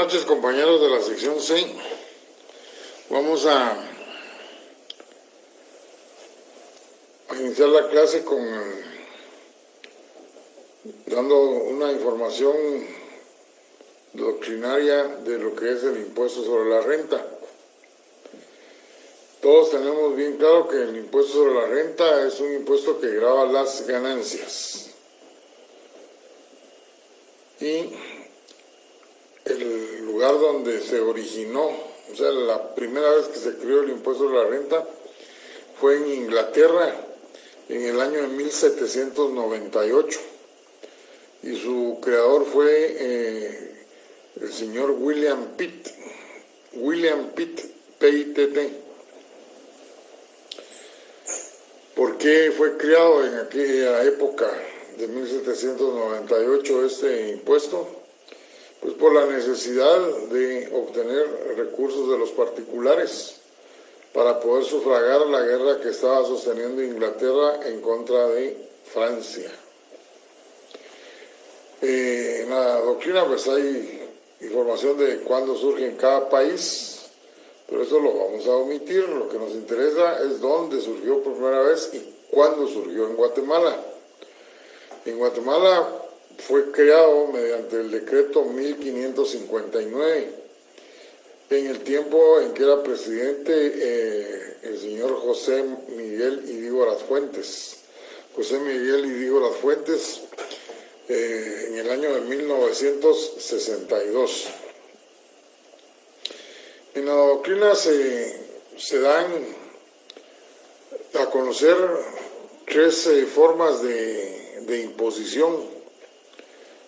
noches, compañeros de la sección C. Vamos a iniciar la clase dando una información doctrinaria de lo que es el impuesto sobre la renta. Todos tenemos bien claro que el impuesto sobre la renta es un impuesto que grava las ganancias. Y el lugar donde se originó, o sea, la primera vez que se creó el impuesto sobre la renta fue en Inglaterra en el año de 1798 y su creador fue el señor William Pitt, P-I-T-T. ¿Por qué fue creado en aquella época de 1798 este impuesto? Pues por la necesidad de obtener recursos de los particulares para poder sufragar la guerra que estaba sosteniendo Inglaterra en contra de Francia. En la doctrina pues hay información de cuándo surge en cada país, pero eso lo vamos a omitir. Lo que nos interesa es dónde surgió por primera vez y cuándo surgió en Guatemala. En Guatemala fue creado mediante el decreto 1559, en el tiempo en que era presidente el señor José Miguel Idígoras Fuentes. José Miguel Idígoras Fuentes en el año de 1962. En la doctrina se dan a conocer tres formas de imposición,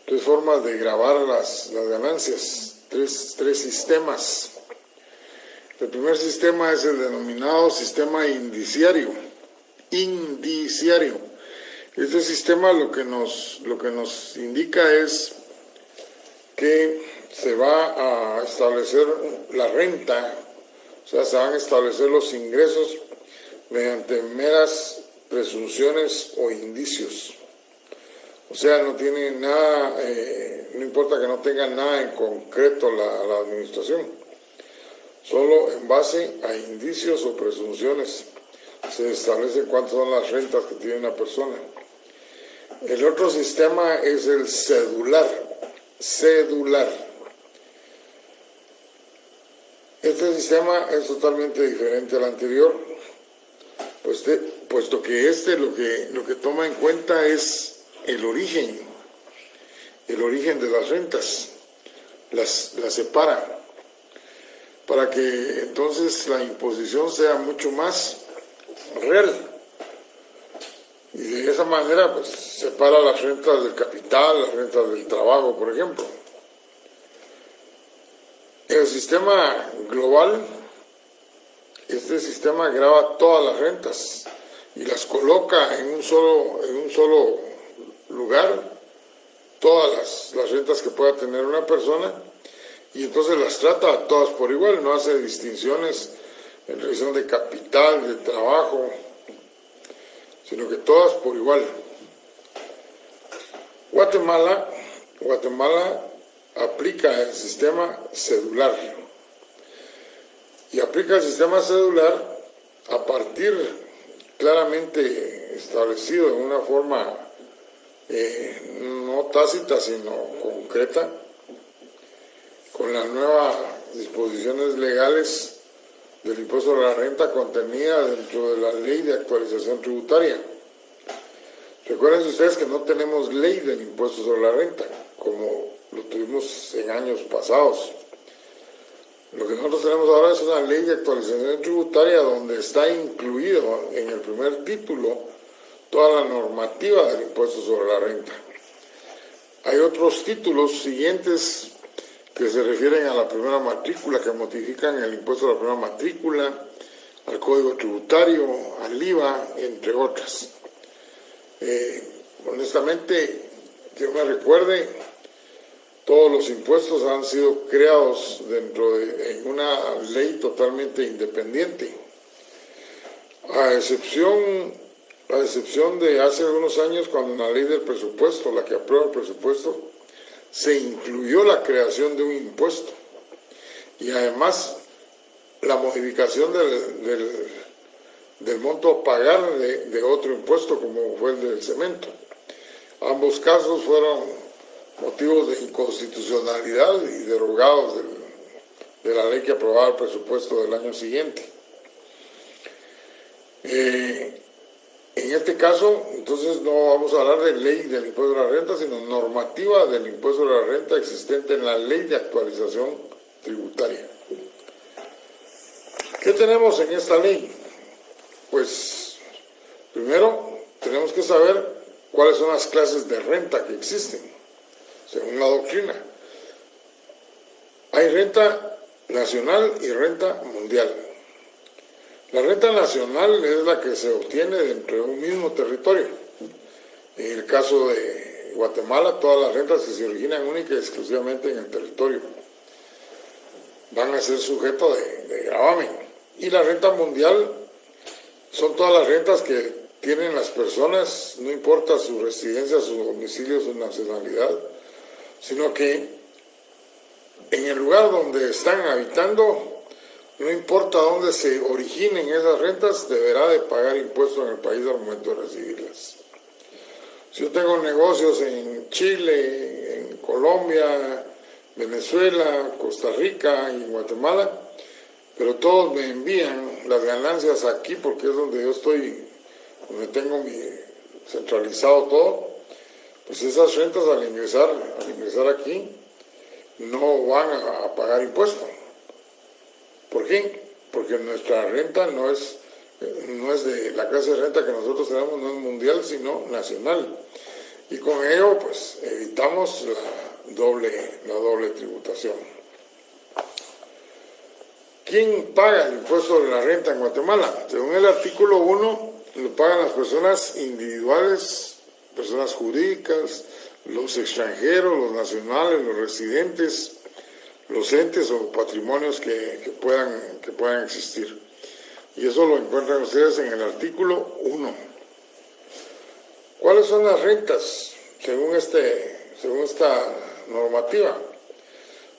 tres formas de gravar las ganancias, tres sistemas. El primer sistema es el denominado sistema indiciario. Este sistema lo que nos indica es que se va a establecer la renta, o sea, se van a establecer los ingresos mediante meras presunciones o indicios. O sea, no tiene nada, no importa que no tenga nada en concreto la administración, solo en base a indicios o presunciones se establece cuántas son las rentas que tiene una persona. El otro sistema es el cedular. Este sistema es totalmente diferente al anterior, puesto que lo que toma en cuenta es el origen de las rentas, las separa, para que entonces la imposición sea mucho más real. Y de esa manera pues separa las rentas del capital, las rentas del trabajo, por ejemplo. En el sistema global, este sistema grava todas las rentas y las coloca en un solo lugar, todas las rentas que pueda tener una persona, y entonces las trata a todas por igual, no hace distinciones en relación de capital, de trabajo, sino que todas por igual. Guatemala aplica el sistema cedular, y aplica el sistema cedular a partir claramente establecido en una forma no tácita sino concreta, con las nuevas disposiciones legales del impuesto sobre la renta contenida dentro de la ley de actualización tributaria. Recuerden ustedes que no tenemos ley del impuesto sobre la renta como lo tuvimos en años pasados. Lo que nosotros tenemos ahora es una ley de actualización tributaria donde está incluido en el primer título toda la normativa del impuesto sobre la renta. Hay otros títulos siguientes que se refieren a la primera matrícula, que modifican el impuesto a la primera matrícula, al Código Tributario, al IVA, entre otras. Honestamente, que me recuerde, todos los impuestos han sido creados en una ley totalmente independiente, a excepción de hace algunos años, cuando en la ley del presupuesto, la que aprueba el presupuesto, se incluyó la creación de un impuesto y además la modificación del monto a pagar de otro impuesto como fue el del cemento. Ambos casos fueron motivos de inconstitucionalidad y derogados de la ley que aprobaba el presupuesto del año siguiente. En este caso, entonces, no vamos a hablar de ley del impuesto de la renta, sino normativa del impuesto de la renta existente en la ley de actualización tributaria. ¿Qué tenemos en esta ley? Pues, primero, tenemos que saber cuáles son las clases de renta que existen, según la doctrina. Hay renta nacional y renta mundial. La renta nacional es la que se obtiene dentro de un mismo territorio. En el caso de Guatemala, todas las rentas que se originan única y exclusivamente en el territorio van a ser sujeto de gravamen. Y la renta mundial son todas las rentas que tienen las personas, no importa su residencia, su domicilio, su nacionalidad, sino que en el lugar donde están habitando, no importa dónde se originen esas rentas, deberá de pagar impuestos en el país al momento de recibirlas. Si yo tengo negocios en Chile, en Colombia, Venezuela, Costa Rica y Guatemala, pero todos me envían las ganancias aquí porque es donde yo estoy, donde tengo centralizado todo, pues esas rentas al ingresar aquí no van a pagar impuestos. ¿Por qué? Porque nuestra renta no es de la clase de renta que nosotros tenemos, no es mundial, sino nacional. Y con ello, pues, evitamos la doble tributación. ¿Quién paga el impuesto de la renta en Guatemala? Según el artículo 1, lo pagan las personas individuales, personas jurídicas, los extranjeros, los nacionales, los residentes, los entes o patrimonios que puedan existir. Y eso lo encuentran ustedes en el artículo 1. ¿Cuáles son las rentas según esta normativa?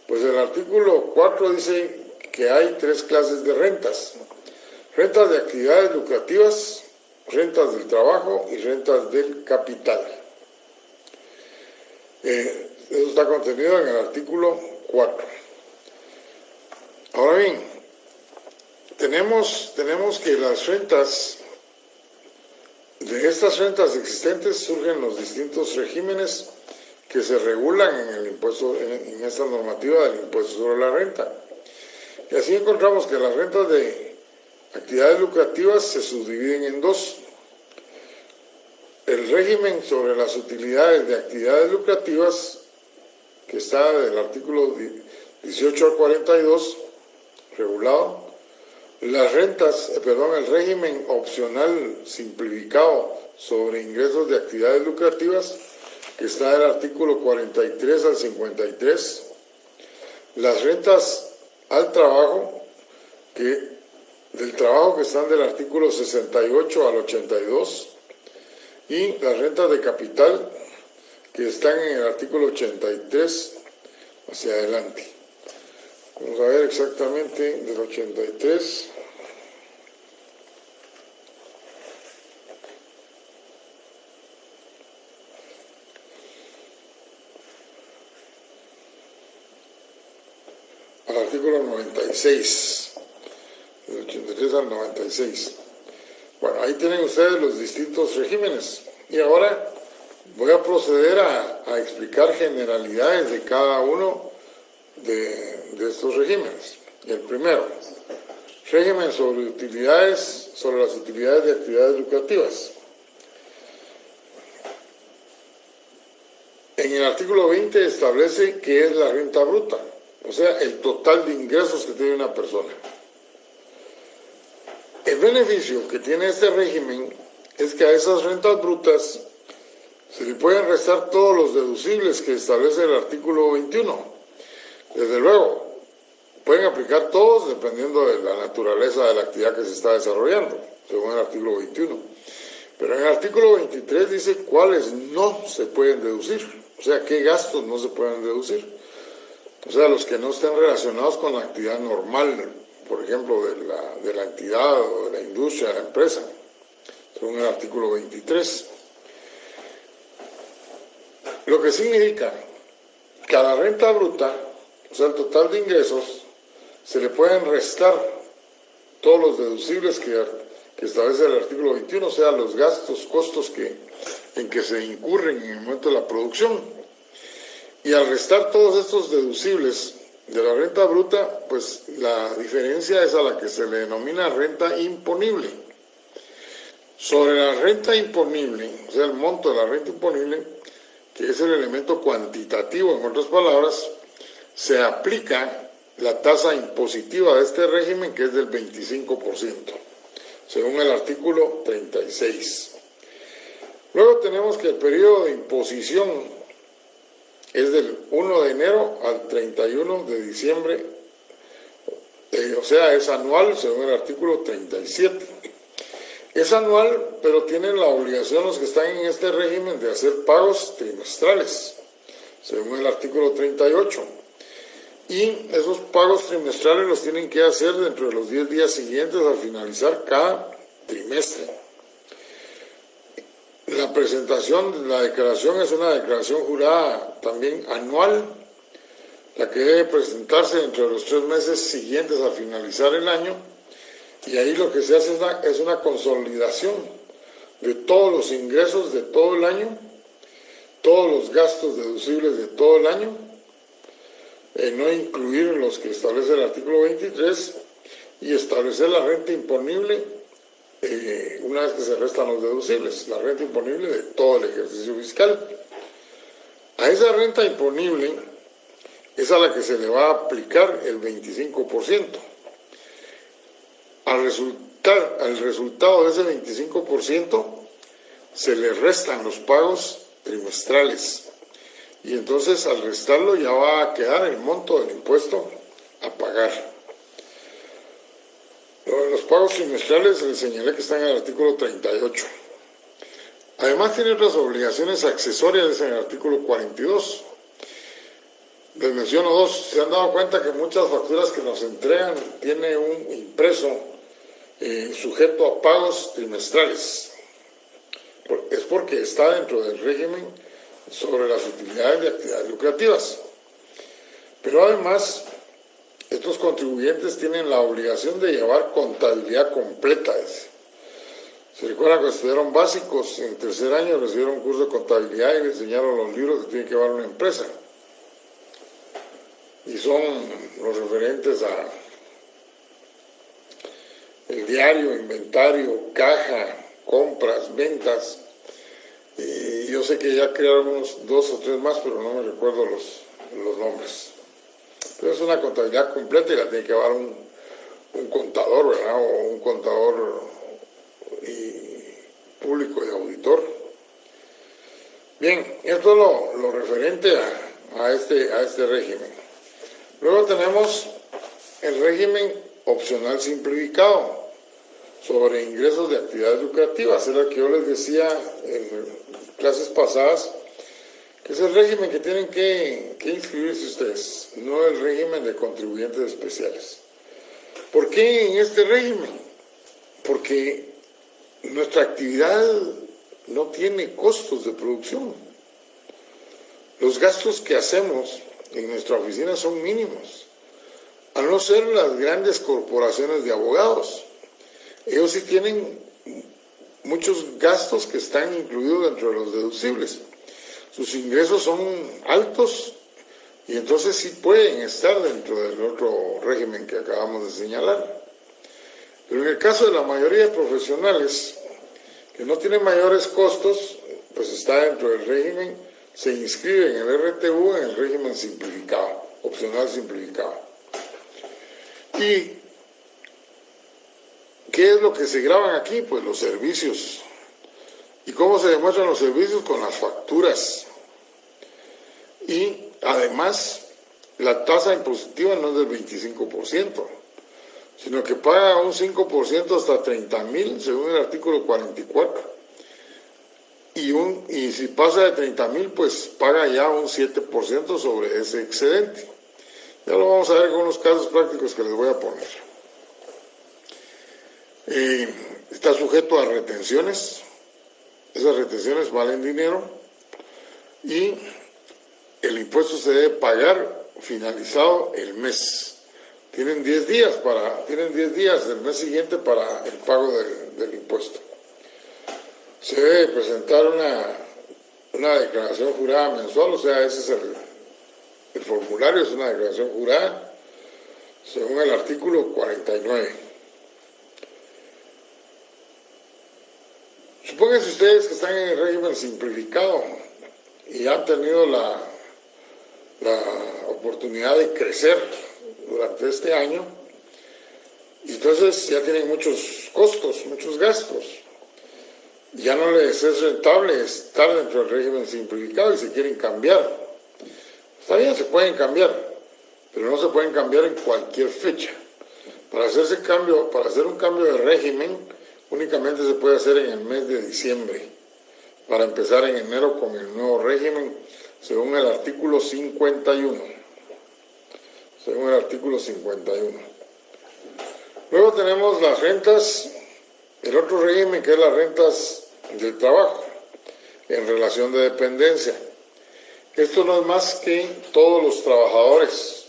Pues el artículo 4 dice que hay 3 clases de rentas: rentas de actividades lucrativas, rentas del trabajo y rentas del capital. Eso está contenido en el artículo 4. Ahora bien, tenemos que las rentas, de estas rentas existentes surgen los distintos regímenes que se regulan en el impuesto, en esta normativa del impuesto sobre la renta. Y así encontramos que las rentas de actividades lucrativas se subdividen en 2. El régimen sobre las utilidades de actividades lucrativas, que está del artículo 18 al 42, regulado. Las rentas, el régimen opcional simplificado sobre ingresos de actividades lucrativas, que está del artículo 43 al 53. Las rentas al trabajo, del trabajo que están del artículo 68 al 82. Y las rentas de capital, que están en el artículo 83 hacia adelante. Vamos a ver exactamente del 83. Al artículo 96. Del 83 al 96. Bueno, ahí tienen ustedes los distintos regímenes. Y ahora voy a proceder a explicar generalidades de cada uno de estos regímenes. El primero, régimen sobre las utilidades de actividades lucrativas. En el artículo 20 establece qué es la renta bruta, o sea, el total de ingresos que tiene una persona. El beneficio que tiene este régimen es que a esas rentas brutas se le pueden restar todos los deducibles que establece el artículo 21. Desde luego, pueden aplicar todos dependiendo de la naturaleza de la actividad que se está desarrollando, según el artículo 21. Pero en el artículo 23 dice cuáles no se pueden deducir, o sea, qué gastos no se pueden deducir. o sea, los que no estén relacionados con la actividad normal, por ejemplo, de la entidad o de la industria, de la empresa, según el artículo 23. Lo que significa que a la renta bruta, o sea, el total de ingresos, se le pueden restar todos los deducibles que establece el artículo 21, o sea, los gastos, costos en que se incurren en el momento de la producción. Y al restar todos estos deducibles de la renta bruta, pues la diferencia es a la que se le denomina renta imponible. Sobre la renta imponible, o sea, el monto de la renta imponible, que es el elemento cuantitativo, en otras palabras, se aplica la tasa impositiva de este régimen, que es del 25%, según el artículo 36. Luego tenemos que el periodo de imposición es del 1 de enero al 31 de diciembre, o sea, es anual, según el artículo 37. Es anual, pero tienen la obligación los que están en este régimen de hacer pagos trimestrales, según el artículo 38. Y esos pagos trimestrales los tienen que hacer dentro de los 10 días siguientes al finalizar cada trimestre. La presentación de la declaración es una declaración jurada también anual, la que debe presentarse dentro de los 3 meses siguientes al finalizar el año, y ahí lo que se hace es una consolidación de todos los ingresos de todo el año, todos los gastos deducibles de todo el año, no incluir los que establece el artículo 23, y establecer la renta imponible una vez que se restan los deducibles, la renta imponible de todo el ejercicio fiscal. A esa renta imponible es a la que se le va a aplicar el 25%. Al resultado de ese 25% se le restan los pagos trimestrales, y entonces al restarlo ya va a quedar el monto del impuesto a pagar. Los pagos trimestrales les señalé que están en el artículo 38. Además tiene otras obligaciones accesorias en el artículo 42. Les menciono dos. Se han dado cuenta que muchas facturas que nos entregan tienen un impreso sujeto a pagos trimestrales. Es porque está dentro del régimen sobre las utilidades de actividades lucrativas. Pero además, estos contribuyentes tienen la obligación de llevar contabilidad completa. Se recuerdan que estudiaron básicos en tercer año, recibieron un curso de contabilidad y les enseñaron los libros que tiene que llevar una empresa. Y son los referentes a el diario, inventario, caja, compras, ventas. Y yo sé que ya crearon unos 2 o 3 más, pero no me recuerdo los nombres. Pero es una contabilidad completa y la tiene que llevar un contador, ¿verdad? O un contador público y auditor. Bien, esto es lo referente a este régimen. Luego tenemos el régimen opcional simplificado sobre ingresos de actividades lucrativas. Era el que yo les decía en clases pasadas, que es el régimen que tienen que inscribirse ustedes, no el régimen de contribuyentes especiales. ¿Por qué en este régimen? Porque nuestra actividad no tiene costos de producción. Los gastos que hacemos en nuestra oficina son mínimos, a no ser las grandes corporaciones de abogados. Ellos sí tienen muchos gastos que están incluidos dentro de los deducibles. Sus ingresos son altos y entonces sí pueden estar dentro del otro régimen que acabamos de señalar. Pero en el caso de la mayoría de profesionales que no tienen mayores costos, pues está dentro del régimen, se inscribe en el RTU en el régimen simplificado, opcional simplificado. ¿Y qué es lo que se graban aquí? Pues los servicios. ¿Y cómo se demuestran los servicios? Con las facturas. Y además, la tasa impositiva no es del 25%, sino que paga un 5% hasta 30,000, según el artículo 44. Y si pasa de 30,000, pues paga ya un 7% sobre ese excedente. Ya lo vamos a ver con unos casos prácticos que les voy a poner. Está sujeto a retenciones. Esas retenciones valen dinero y el impuesto se debe pagar finalizado el mes. Tienen 10 días del mes siguiente para el pago del impuesto. Se debe presentar una declaración jurada mensual, o sea, ese es el formulario, es una declaración jurada, según el artículo 49. Supónganse ustedes que están en el régimen simplificado y han tenido la oportunidad de crecer durante este año, y entonces ya tienen muchos costos, muchos gastos. Ya no les es rentable estar dentro del régimen simplificado y se quieren cambiar. Está bien, se pueden cambiar, pero no se pueden cambiar en cualquier fecha. Para hacer un cambio de régimen, únicamente se puede hacer en el mes de diciembre, para empezar en enero con el nuevo régimen, según el artículo 51. Según el artículo 51. Luego tenemos las rentas, el otro régimen que es las rentas del trabajo, en relación de dependencia. Esto no es más que todos los trabajadores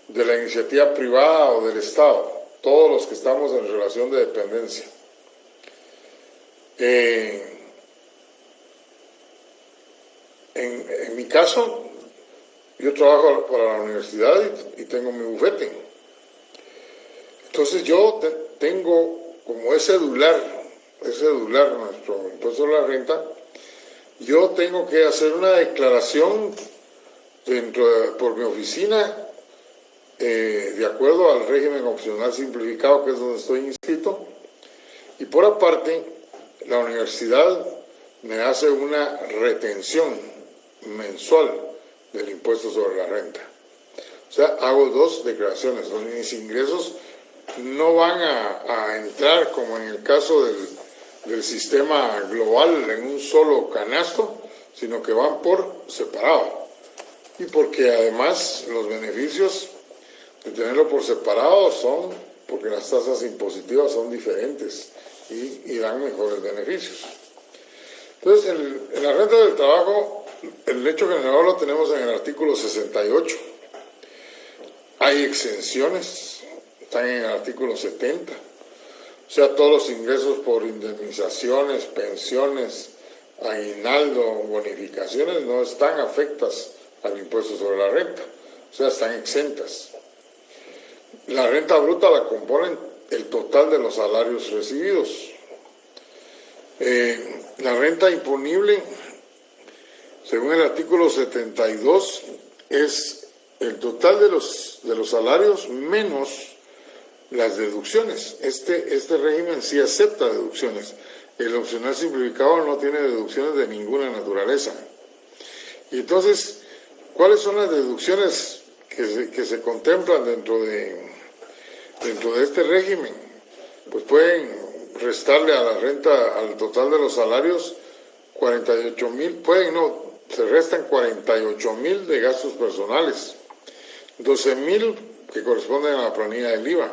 de la iniciativa privada o del Estado, todos los que estamos en relación de dependencia. En mi caso, yo trabajo para la universidad y tengo mi bufete. Entonces yo tengo como es cedular nuestro impuesto a la renta, yo tengo que hacer una declaración por mi oficina, de acuerdo al régimen opcional simplificado, que es donde estoy inscrito, y por aparte la universidad me hace una retención mensual del impuesto sobre la renta. O sea, hago dos declaraciones, donde mis ingresos no van a entrar como en el caso del sistema global en un solo canasto, sino que van por separado. Y porque además los beneficios de tenerlo por separado son porque las tasas impositivas son diferentes y dan mejores beneficios. Entonces, en la renta del trabajo, el hecho general lo tenemos en el artículo 68. Hay exenciones, están en el artículo 70. O sea, todos los ingresos por indemnizaciones, pensiones, aguinaldo, bonificaciones no están afectas al impuesto sobre la renta. O sea, están exentas. La renta bruta la componen el total de los salarios recibidos. La renta imponible, según el artículo 72, es el total de los salarios menos las deducciones. Este régimen sí acepta deducciones. El opcional simplificado no tiene deducciones de ninguna naturaleza. Y entonces, ¿cuáles son las deducciones que se contemplan dentro de este régimen? Pues pueden restarle a la renta, al total de los salarios, 48,000, se restan 48,000 de gastos personales, 12,000 que corresponden a la planilla del IVA,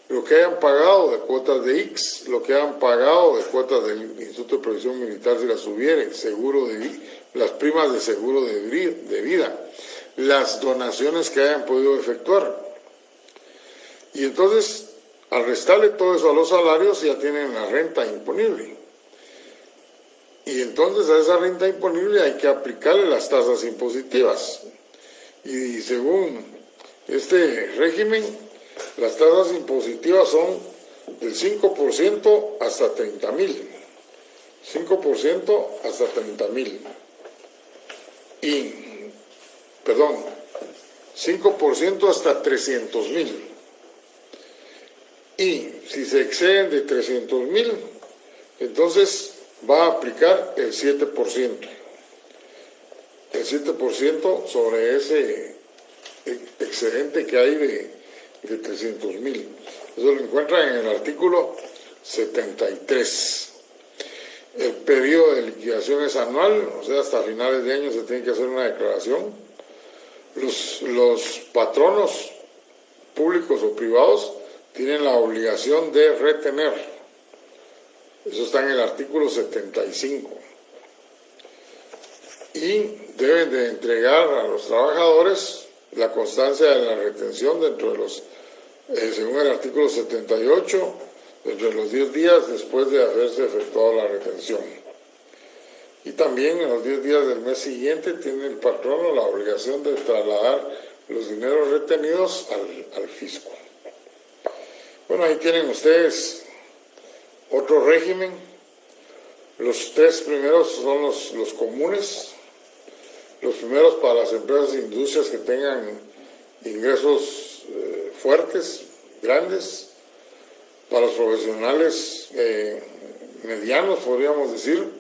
lo que hayan pagado de cuotas de IX, lo que hayan pagado de cuotas del Instituto de Previsión Militar si las hubiere, las primas de seguro de vida, las donaciones que hayan podido efectuar. Y entonces, al restarle todo eso a los salarios, ya tienen la renta imponible. Y entonces a esa renta imponible hay que aplicarle las tasas impositivas. Y según este régimen, las tasas impositivas son del 5% hasta 30,000. 5% hasta 30,000. 5% hasta 300,000. Y si se exceden de 300,000, entonces va a aplicar el 7%. El 7% sobre ese excedente que hay de 300,000. Eso lo encuentran en el artículo 73. El periodo de liquidación es anual, o sea, hasta finales de año se tiene que hacer una declaración. Los patronos públicos o privados tienen la obligación de retener. Eso está en el artículo 75. Y deben de entregar a los trabajadores la constancia de la retención dentro de los, según el artículo 78, dentro de los 10 días después de haberse efectuado la retención. Y también en los 10 días del mes siguiente tiene el patrono la obligación de trasladar los dineros retenidos al fisco. Bueno, ahí tienen ustedes otro régimen. Los 3 primeros son los comunes. Los primeros para las empresas e industrias que tengan ingresos fuertes, grandes. Para los profesionales medianos, podríamos decir,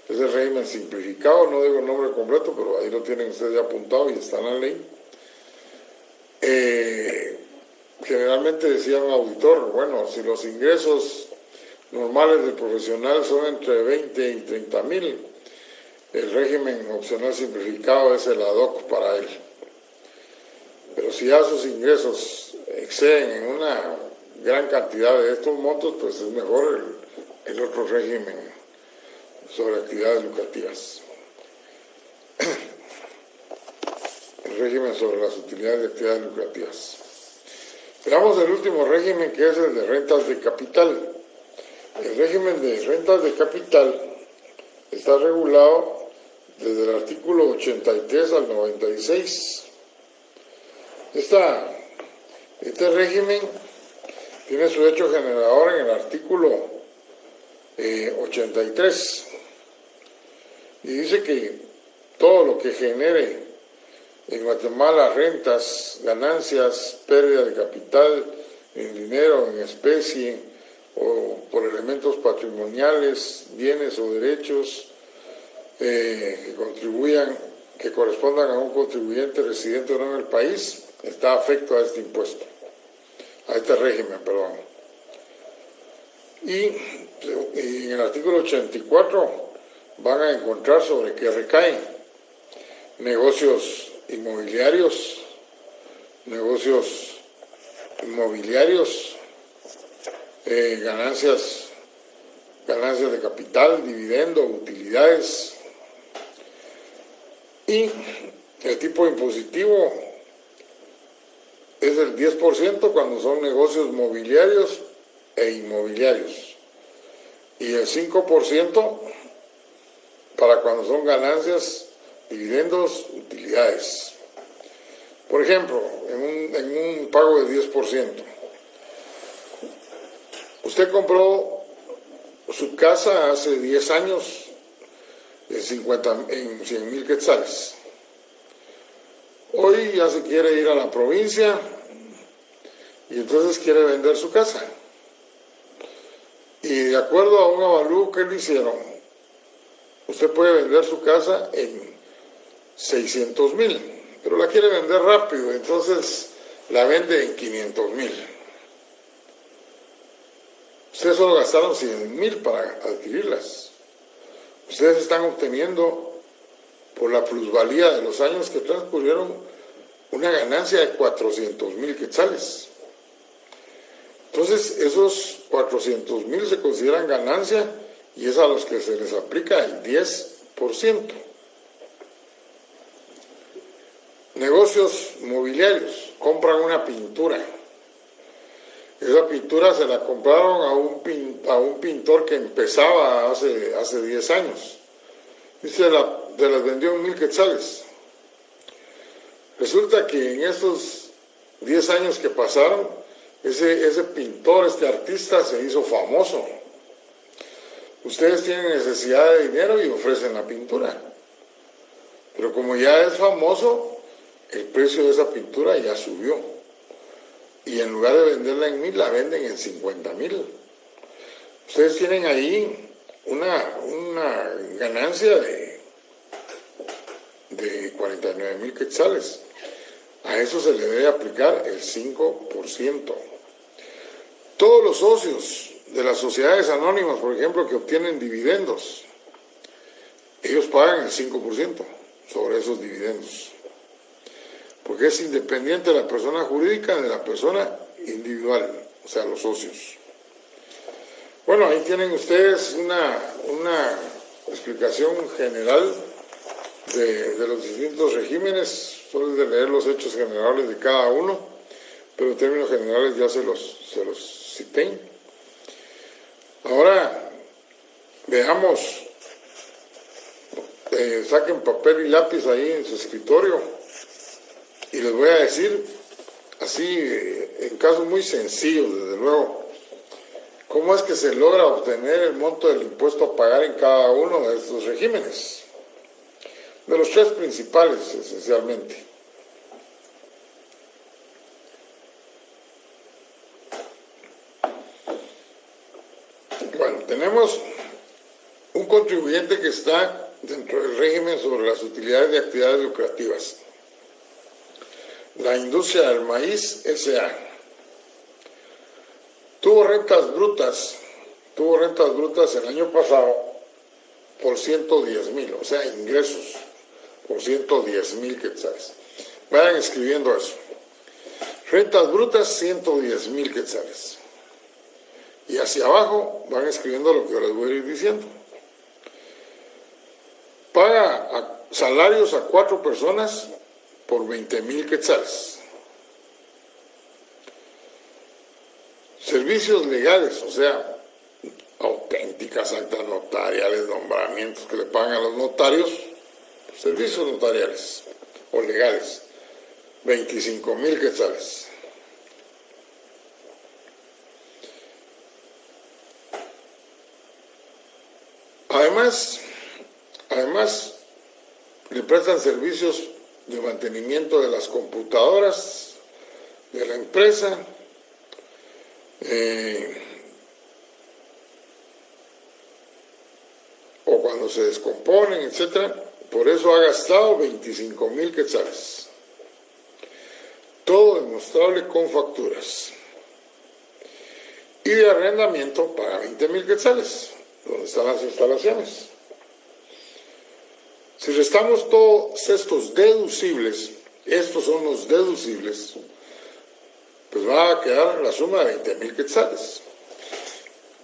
es el régimen simplificado, no digo el nombre completo, pero ahí lo tienen ustedes ya apuntado y está en la ley. Generalmente decía un auditor, bueno, si los ingresos normales del profesional son entre 20 y 30 mil, el régimen opcional simplificado es el ad hoc para él. Pero si ya sus ingresos exceden en una gran cantidad de estos montos, pues es mejor el otro régimen sobre actividades lucrativas. El régimen sobre las utilidades de actividades lucrativas. Veamos el último régimen, que es el de rentas de capital. El régimen de rentas de capital está regulado desde el artículo 83 al 96. Este régimen tiene su hecho generador en el artículo 83 y dice que todo lo que genere en Guatemala rentas, ganancias, pérdida de capital en dinero, en especie o por elementos patrimoniales, bienes o derechos que correspondan a un contribuyente residente o no en el país, está afecto a este impuesto, a este régimen, perdón. Y en el artículo 84 van a encontrar sobre qué recaen: negocios inmobiliarios, ganancias de capital, dividendo, utilidades. Y el tipo impositivo es el 10% cuando son negocios mobiliarios e inmobiliarios, y el 5% para cuando son ganancias, dividendos, utilidades. Por ejemplo, en un pago de 10%, usted compró su casa hace 10 años en 100,000 quetzales. Hoy ya se quiere ir a la provincia y entonces quiere vender su casa. Y de acuerdo a un avalúo que le hicieron, usted puede vender su casa en 600,000, pero la quiere vender rápido, entonces la vende en 500,000. Ustedes solo gastaron 100,000 para adquirirlas. Ustedes están obteniendo, por la plusvalía de los años que transcurrieron, una ganancia de 400,000 quetzales. Entonces, esos 400,000 se consideran ganancia y es a los que se les aplica el 10%. Negocios mobiliarios, compran una pintura. Esa pintura se la compraron a un pintor que empezaba hace 10 años. Y se las vendió en 1,000 quetzales. Resulta que en estos 10 años que pasaron, ese pintor, este artista, se hizo famoso. Ustedes tienen necesidad de dinero y ofrecen la pintura. Pero como ya es famoso, el precio de esa pintura ya subió. Y en lugar de venderla en 1,000, la venden en 50,000. Ustedes tienen ahí una ganancia de 49,000 quetzales. A eso se le debe aplicar el 5%. Todos los socios de las sociedades anónimas, por ejemplo, que obtienen dividendos, ellos pagan el 5% sobre esos dividendos. porque es independiente la persona jurídica de la persona individual, o sea, los socios. Bueno, ahí tienen ustedes una explicación general de los distintos regímenes. Solo es de leer los hechos generales de cada uno, pero en términos generales ya se los cité. Ahora, veamos, saquen papel y lápiz ahí en su escritorio y les voy a decir, así, en casos muy sencillos, desde luego, cómo es que se logra obtener el monto del impuesto a pagar en cada uno de estos regímenes. De los tres principales, esencialmente. Bueno, tenemos un contribuyente que está dentro del régimen sobre las utilidades de actividades lucrativas. La industria del maíz S.A. Tuvo rentas brutas el año pasado por 110,000, o sea, ingresos por 110,000 quetzales. Vayan escribiendo eso. Rentas brutas, 110,000 quetzales. Y hacia abajo van escribiendo lo que les voy a ir diciendo. Paga salarios a 4 personas por 20,000 quetzales. Servicios legales, o sea, auténticas actas notariales, nombramientos que le pagan a los notarios, servicios notariales o legales, 25,000 quetzales. Además, le prestan servicios de mantenimiento de las computadoras de la empresa, o cuando se descomponen, etcétera. Por eso ha gastado 25,000 quetzales. Todo demostrable con facturas. Y de arrendamiento paga 20,000 quetzales, donde están las instalaciones. Si restamos todos estos deducibles, estos son los deducibles, pues va a quedar la suma de 20,000 quetzales.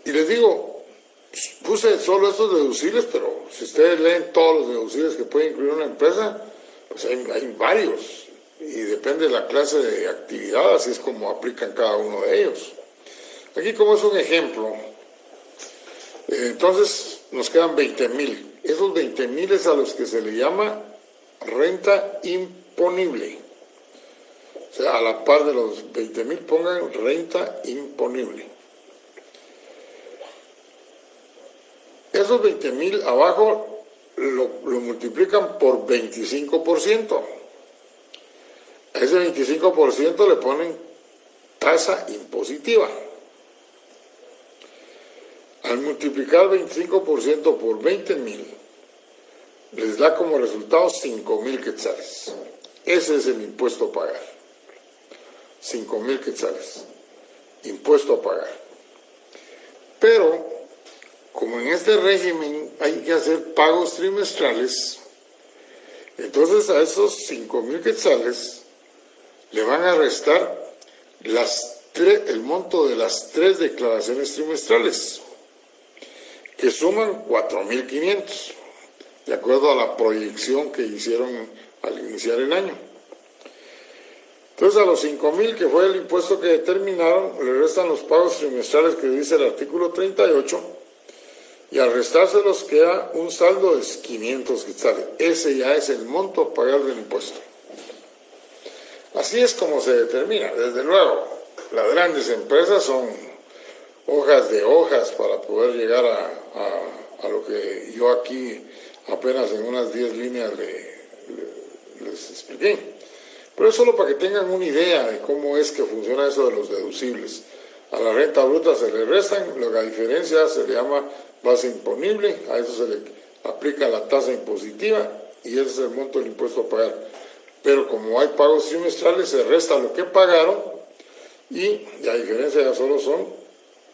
Y les digo, puse solo estos deducibles, pero si ustedes leen todos los deducibles que puede incluir una empresa, pues hay varios, y depende de la clase de actividad, así es como aplican cada uno de ellos. Aquí como es un ejemplo, entonces nos quedan 20,000. Esos 20,000 es a los que se le llama renta imponible. O sea, a la par de los 20,000 pongan renta imponible. Esos 20,000 abajo lo multiplican por 25%. A ese 25% le ponen tasa impositiva. Al multiplicar 25% por 20,000, les da como resultado 5,000 quetzales. Ese es el impuesto a pagar. 5,000 quetzales. Impuesto a pagar. Pero, como en este régimen hay que hacer pagos trimestrales, entonces a esos 5,000 quetzales le van a restar el monto de las 3 declaraciones trimestrales, que suman 4,500, de acuerdo a la proyección que hicieron al iniciar el año. Entonces a los 5,000, que fue el impuesto que determinaron, le restan los pagos trimestrales que dice el artículo 38, y al restárselos queda un saldo de 500 quetzales. Ese ya es el monto a pagar del impuesto. Así es como se determina. Desde luego, las grandes empresas son hojas de hojas para poder llegar a lo que yo aquí apenas en unas 10 líneas les expliqué. Pero es solo para que tengan una idea de cómo es que funciona eso de los deducibles. A la renta bruta se le restan, la diferencia se le llama base imponible, a eso se le aplica la tasa impositiva y ese es el monto del impuesto a pagar. Pero como hay pagos trimestrales, se resta lo que pagaron y la diferencia ya solo son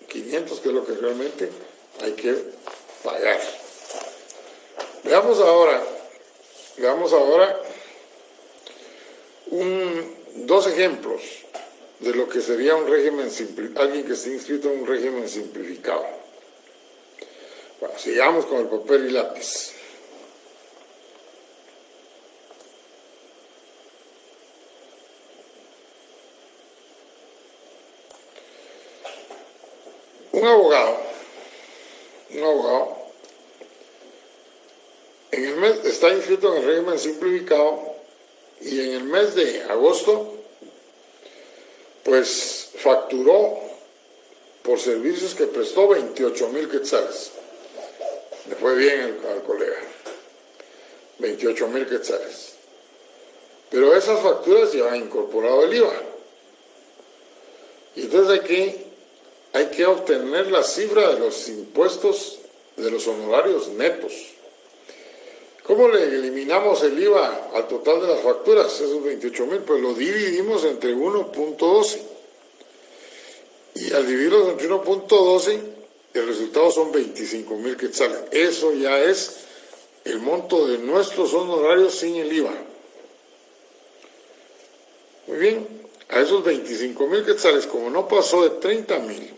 500, que es lo que realmente hay que pagar. Veamos ahora dos ejemplos de lo que sería un régimen alguien que esté inscrito en un régimen simplificado. Bueno, sigamos con el papel y lápiz. Un abogado en el mes está inscrito en el régimen simplificado y en el mes de agosto pues facturó por servicios que prestó 28,000 quetzales. Le fue bien al colega, 28,000 quetzales. Pero esas facturas ya han incorporado el IVA. Y entonces hay que obtener la cifra de los impuestos de los honorarios netos. ¿Cómo le eliminamos el IVA al total de las facturas? Esos 28,000, pues lo dividimos entre 1.12. Y al dividirlos entre 1.12, el resultado son 25,000 quetzales. Eso ya es el monto de nuestros honorarios sin el IVA. Muy bien, a esos 25,000 quetzales, como no pasó de 30,000,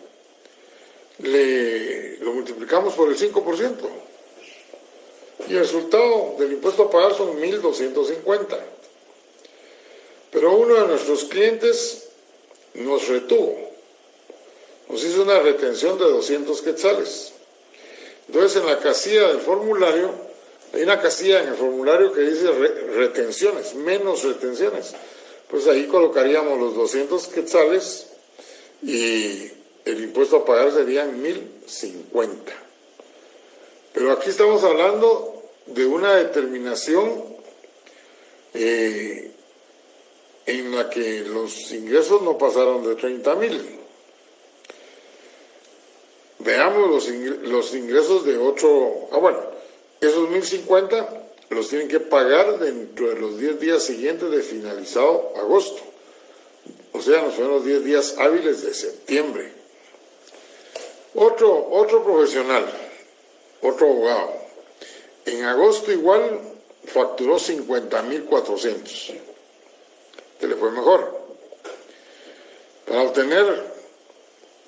lo multiplicamos por el 5%. Y el resultado del impuesto a pagar son 1,250. Pero uno de nuestros clientes nos retuvo. Nos hizo una retención de 200 quetzales. Entonces en la casilla del formulario, hay una casilla en el formulario que dice retenciones, menos retenciones. Pues ahí colocaríamos los 200 quetzales y el impuesto a pagar serían 1,050. Pero aquí estamos hablando de una determinación en la que los ingresos no pasaron de 30,000. Veamos los ingresos de esos 1,050 los tienen que pagar dentro de los 10 días siguientes de finalizado agosto. O sea, nos fueron los 10 días hábiles de septiembre. Otro profesional, otro abogado, en agosto igual facturó 50,400. Que le fue mejor. Para obtener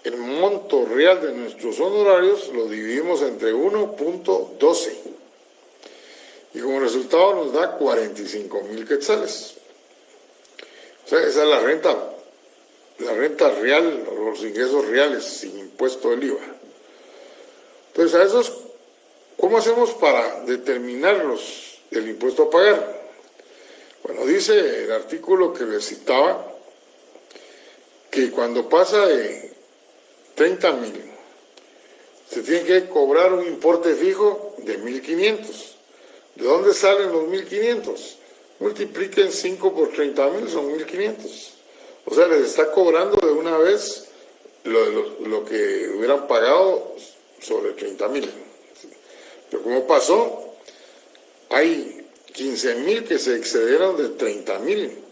el monto real de nuestros honorarios lo dividimos entre 1.12 y como resultado nos da 45,000 quetzales. O sea, esa es la renta real, los ingresos reales sin impuesto del IVA. Entonces, a esos, ¿cómo hacemos para determinarlos el impuesto a pagar? Bueno, dice el artículo que les citaba que cuando pasa de 30,000 se tiene que cobrar un importe fijo de 1,500. ¿De dónde salen los 1,500? Multipliquen 5 por 30,000, son 1,500. O sea, les está cobrando de una vez lo que hubieran pagado sobre 30,000. Pero como pasó, hay 15,000 que se excedieron de 30,000.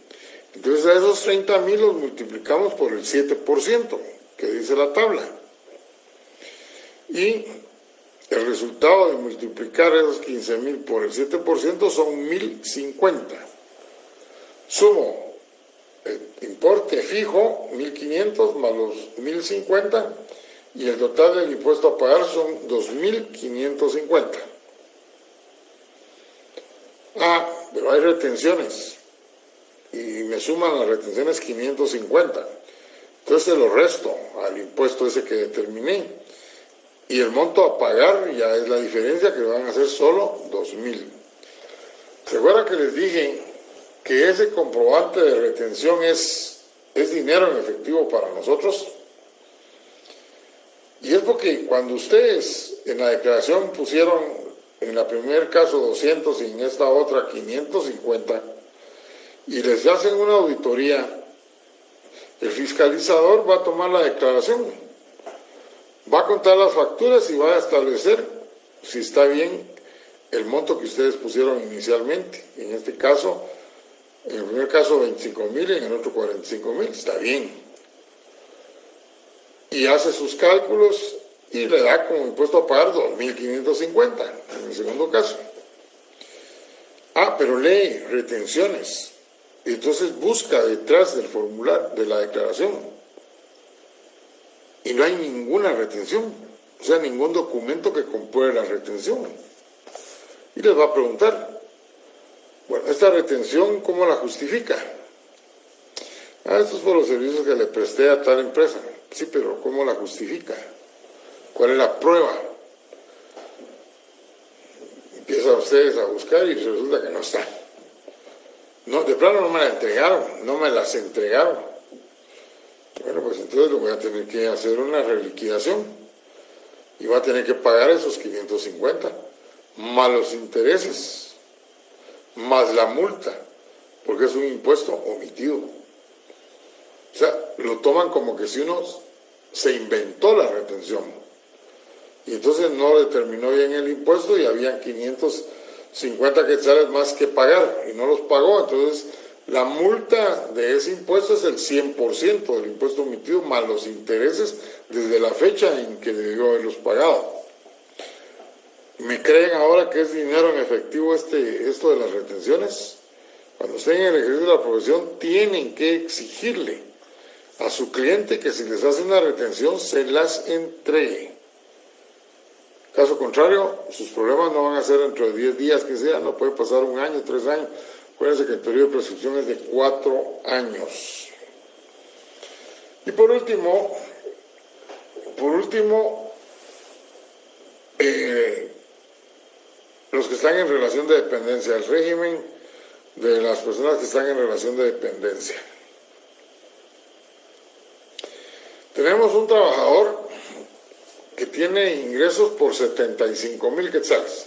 Entonces a esos 30,000 los multiplicamos por el 7%, que dice la tabla. Y el resultado de multiplicar esos 15,000 por el 7% son 1,050. Sumo el importe fijo, 1,500 más los 1,050, y el total del impuesto a pagar son 2,550. Pero hay retenciones, y me suman las retenciones 550. Entonces se lo resto al impuesto ese que determiné. Y el monto a pagar ya es la diferencia, que van a ser solo 2,000. ¿Se acuerdan que les dije que ese comprobante de retención es dinero en efectivo para nosotros? Y es porque cuando ustedes en la declaración pusieron en el primer caso 200 y en esta otra 550, y les hacen una auditoría, el fiscalizador va a tomar la declaración, va a contar las facturas y va a establecer si está bien el monto que ustedes pusieron inicialmente. En este caso, en el primer caso 25,000 y en el otro 45,000, está bien. Y hace sus cálculos y le da como impuesto a pagar 2,550 en el segundo caso. Pero lee retenciones. Y entonces busca detrás del formulario, de la declaración, y no hay ninguna retención, o sea, ningún documento que compruebe la retención. Y les va a preguntar, bueno, esta retención, ¿cómo la justifica? Esto es por los servicios que le presté a tal empresa. Sí, pero ¿cómo la justifica? ¿Cuál es la prueba? Empiezan ustedes a buscar y resulta que no está. No, de plano no me la entregaron, no me las entregaron. Bueno, pues entonces le voy a tener que hacer una reliquidación y va a tener que pagar esos 550, más los intereses, más la multa, porque es un impuesto omitido. O sea, lo toman como que si uno se inventó la retención y entonces no determinó bien el impuesto y habían 550 quetzales más que pagar y no los pagó. Entonces la multa de ese impuesto es el 100% del impuesto omitido más los intereses desde la fecha en que debió haberlos pagado. ¿Me creen ahora que es dinero en efectivo esto de las retenciones? Cuando estén en el ejercicio de la profesión tienen que exigirle a su cliente que si les hace una retención se las entregue. Caso contrario, sus problemas no van a ser dentro de 10 días que sea, no puede pasar 1 año, 3 años. Acuérdense que el periodo de prescripción es de 4 años. Y por último, los que están en relación de dependencia, el régimen de las personas que están en relación de dependencia. Tenemos un trabajador que tiene ingresos por 75,000 quetzales.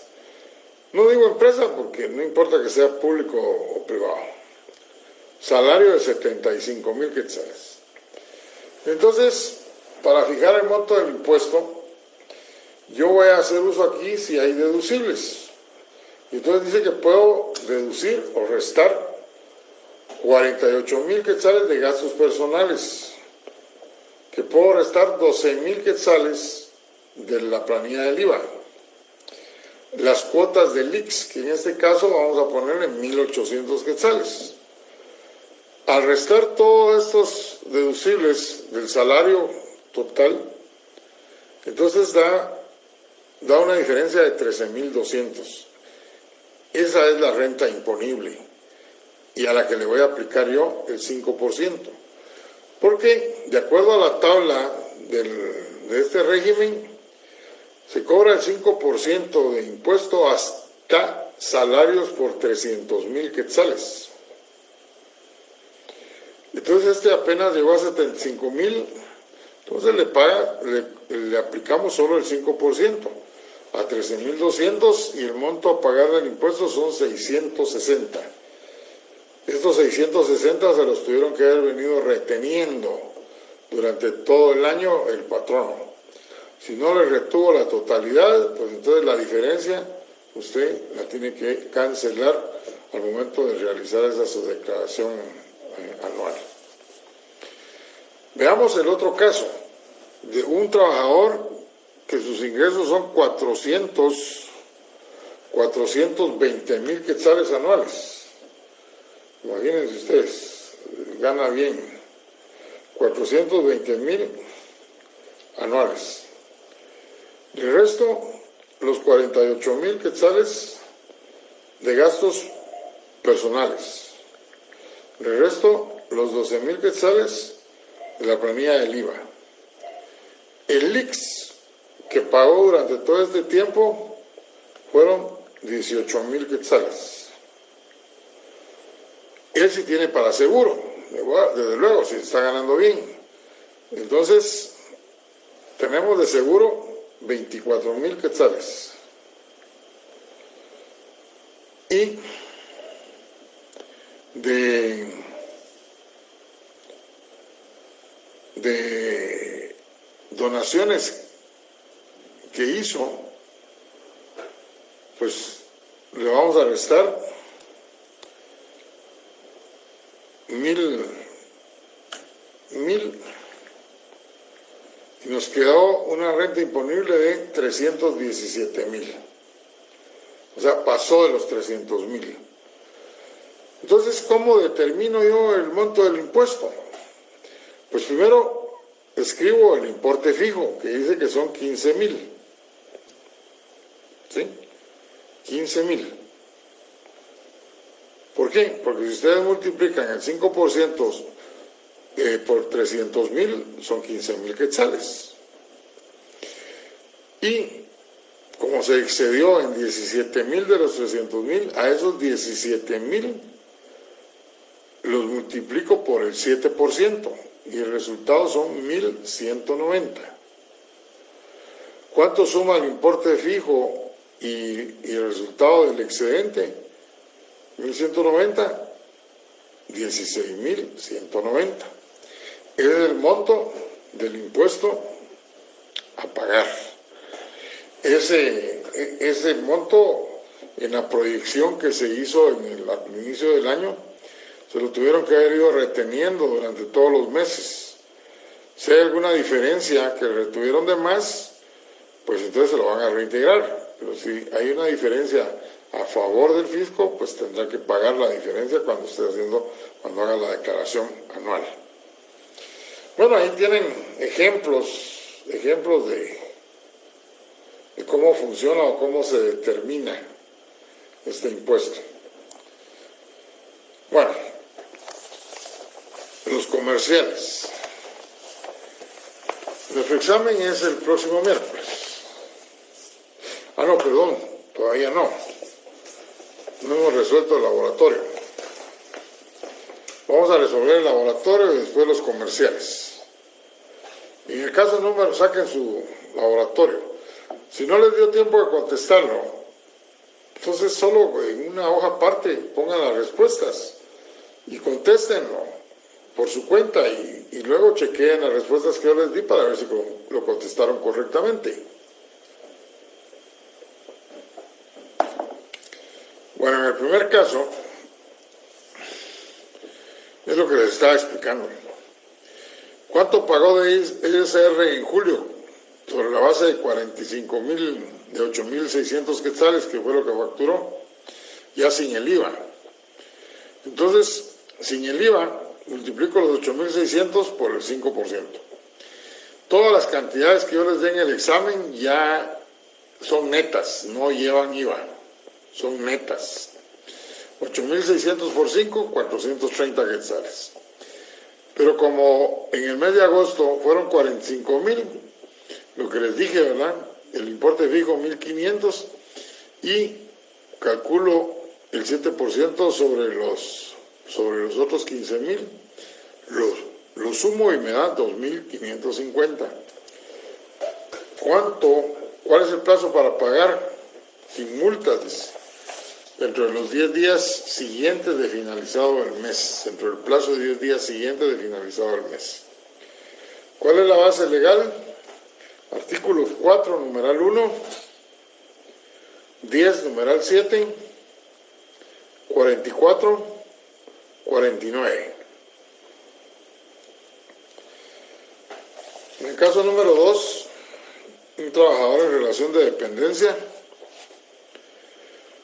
No digo empresa porque no importa que sea público o privado. Salario de 75,000 quetzales. Entonces, para fijar el monto del impuesto, yo voy a hacer uso aquí si hay deducibles. Entonces dice que puedo deducir o restar 48,000 quetzales de gastos personales, que puedo restar 12,000 quetzales de la planilla del IVA, las cuotas del IX, que en este caso vamos a ponerle 1,800 quetzales. Al restar todos estos deducibles del salario total, entonces da una diferencia de 13,200. Esa es la renta imponible y a la que le voy a aplicar yo el 5%. Porque de acuerdo a la tabla de este régimen, se cobra el 5% de impuesto hasta salarios por 300,000 quetzales. Entonces apenas llegó a 75,000, entonces le aplicamos solo el 5%, a 13,200 y el monto a pagar del impuesto son 660. Estos 660 se los tuvieron que haber venido reteniendo durante todo el año el patrono. Si no le retuvo la totalidad, pues entonces la diferencia usted la tiene que cancelar al momento de realizar esa su declaración anual. Veamos el otro caso de un trabajador que sus ingresos son 420,000 quetzales anuales. Imagínense ustedes, gana bien, 420,000 anuales. El resto, los 48,000 quetzales de gastos personales. El resto, los 12,000 quetzales de la planilla del IVA. El IX que pagó durante todo este tiempo fueron 18,000 quetzales. Él sí tiene para seguro, desde luego, si está ganando bien. Entonces, tenemos de seguro 24,000 quetzales. Y de donaciones que hizo, pues le vamos a restar 1,000 y nos quedó una renta imponible de 317,000. O sea, pasó de los 300,000. Entonces, ¿cómo determino yo el monto del impuesto? Pues primero escribo el importe fijo, que dice que son 15,000. ¿Sí? 15,000. ¿Por qué? Porque si ustedes multiplican el 5% por 300,000, son 15,000 quetzales. Y como se excedió en 17,000 de los 300,000, a esos 17,000 los multiplico por el 7% y el resultado son 1,190. ¿Cuánto suma el importe fijo y el resultado del excedente? 1,190, 16,190. Ese es el monto del impuesto a pagar. Ese monto, en la proyección que se hizo al inicio del año, se lo tuvieron que haber ido reteniendo durante todos los meses. Si hay alguna diferencia que retuvieron de más, pues entonces se lo van a reintegrar. Pero si hay una diferencia a favor del fisco, pues tendrá que pagar la diferencia cuando haga la declaración anual. Bueno, ahí tienen ejemplos de cómo funciona o cómo se determina este impuesto. Bueno, los comerciales. Nuestro examen es el próximo miércoles. No, perdón, todavía no. No hemos resuelto el laboratorio. Vamos a resolver el laboratorio y después los comerciales. En el caso número, saquen su laboratorio. Si no les dio tiempo de contestarlo, entonces solo en una hoja aparte pongan las respuestas y contéstenlo por su cuenta y luego chequeen las respuestas que yo les di para ver si lo contestaron correctamente. Bueno, en el primer caso, es lo que les estaba explicando. ¿Cuánto pagó de ISR en julio? Sobre la base de 45,000, de 8,600 quetzales, que fue lo que facturó, ya sin el IVA. Entonces, sin el IVA, multiplico los 8,600 por el 5%. Todas las cantidades que yo les dé en el examen ya son netas, no llevan IVA, son netas. 8,600 por 5, 430 quetzales. Pero como en el mes de agosto fueron 45,000, lo que les dije, ¿verdad? El importe fijo 1,500 y calculo el 7% sobre los otros 15,000, lo sumo y me da 2,550. ¿Cuál es el plazo para pagar sin multas? Dentro de los 10 días siguientes de finalizado el mes, dentro del plazo de 10 días siguientes de finalizado el mes. ¿Cuál es la base legal? Artículo 4, numeral 1, 10, numeral 7, 44, 49. En el caso número 2, un trabajador en relación de dependencia,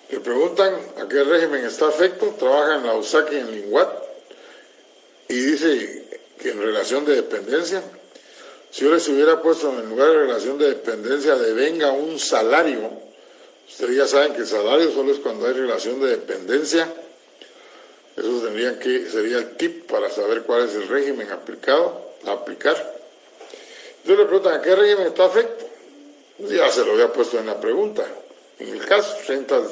le preguntan a qué régimen está afecto, trabaja en la USAC y en Linguat, y dice que en relación de dependencia. Si yo les hubiera puesto en lugar de relación de dependencia devenga un salario, ustedes ya saben que el salario solo es cuando hay relación de dependencia. Eso sería el tip para saber cuál es el régimen a aplicar. Entonces le preguntan a qué régimen está afecto. Ya se lo había puesto en la pregunta. En el caso, rentas,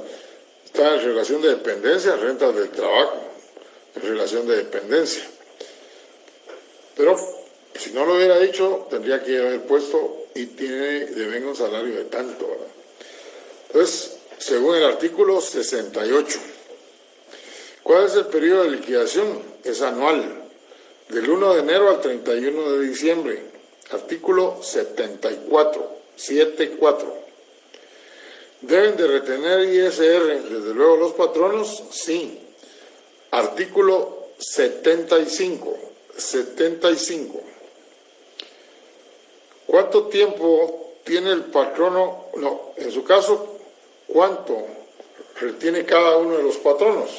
está en relación de dependencia, rentas del trabajo, en relación de dependencia. Pero si no lo hubiera dicho, tendría que haber puesto y devenga un salario de tanto, ¿verdad? Entonces, según el artículo 68, ¿cuál es el periodo de liquidación? Es anual, del 1 de enero al 31 de diciembre. Artículo 74, 74. ¿Deben de retener ISR desde luego los patronos? Sí. Artículo 75. ¿Cuánto tiempo tiene el patrono? No, en su caso, ¿cuánto retiene cada uno de los patronos?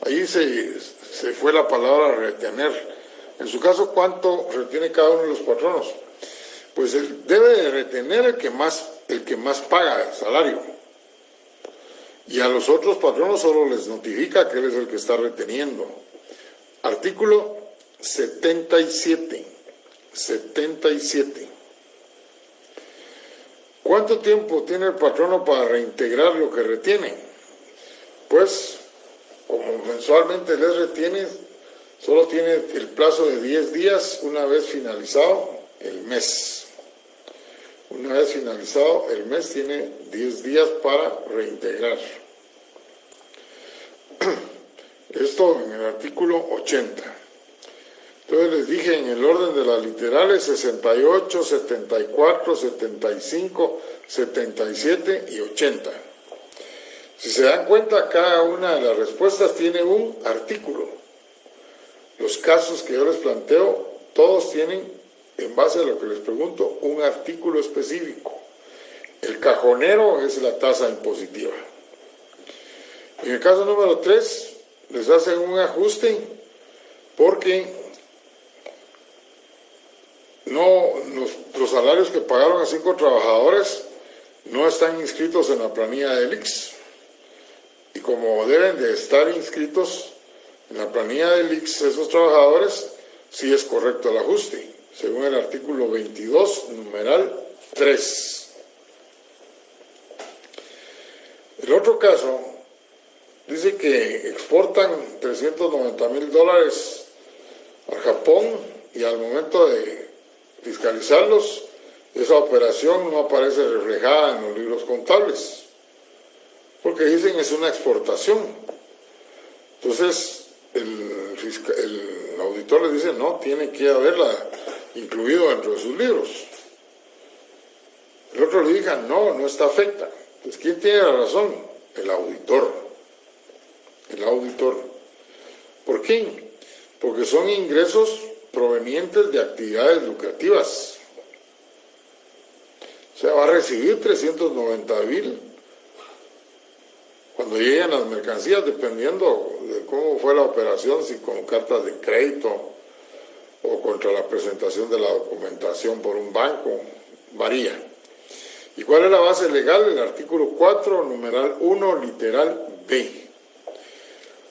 Ahí se fue la palabra retener. En su caso, ¿cuánto retiene cada uno de los patronos? Pues él debe de retener el que más paga el salario. Y a los otros patronos solo les notifica que él es el que está reteniendo. Artículo 77. 77. ¿Cuánto tiempo tiene el patrono para reintegrar lo que retiene? Pues, como mensualmente les retiene, solo tiene el plazo de 10 días una vez finalizado el mes. Una vez finalizado el mes tiene 10 días para reintegrar. Esto en el artículo 80. Entonces les dije en el orden de las literales 68, 74, 75, 77 y 80. Si se dan cuenta, cada una de las respuestas tiene un artículo. Los casos que yo les planteo, todos tienen, en base a lo que les pregunto, un artículo específico. El cajonero es la tasa impositiva. En el caso número 3, les hacen un ajuste porque los salarios que pagaron a 5 trabajadores no están inscritos en la planilla del IX. Y como deben de estar inscritos en la planilla del IX esos trabajadores, sí es correcto el ajuste, según el artículo 22, numeral 3. El otro caso dice que exportan $390,000 al Japón y al momento de fiscalizarlos, esa operación no aparece reflejada en los libros contables, porque dicen es una exportación. Entonces, el auditor le dice, no, tiene que haberla incluido dentro de sus libros. El otro le dice, no está afecta. Entonces, ¿quién tiene la razón? El auditor. El auditor. ¿Por qué? Porque son ingresos provenientes de actividades lucrativas. O sea, va a recibir 390,000 cuando lleguen las mercancías, dependiendo de cómo fue la operación, si con cartas de crédito o contra la presentación de la documentación por un banco, varía. ¿Y cuál es la base legal? El artículo 4, numeral 1, literal B.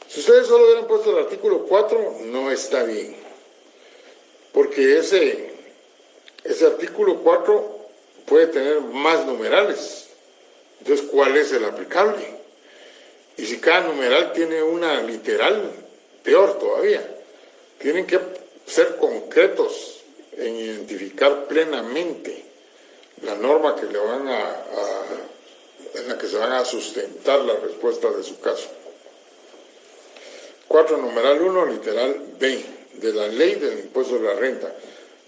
Si ustedes solo hubieran puesto el artículo 4, no está bien, porque ese artículo 4 puede tener más numerales. Entonces, ¿cuál es el aplicable? Y si cada numeral tiene una literal, peor todavía. Tienen que ser concretos en identificar plenamente la norma que en la que se van a sustentar las respuestas de su caso. 4, numeral 1, literal B, de la ley del impuesto de la renta,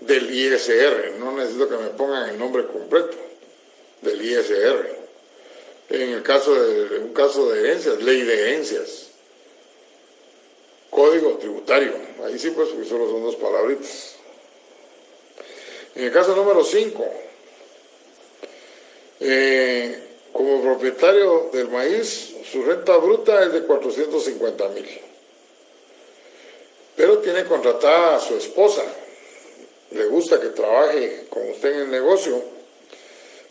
del ISR, no necesito que me pongan el nombre completo, del ISR. En un caso de herencias, ley de herencias, código tributario, ahí sí pues porque solo son 2 palabritas. En el caso número 5, como propietario del maíz, su renta bruta es de 450,000, pero tiene contratada a su esposa, le gusta que trabaje con usted en el negocio,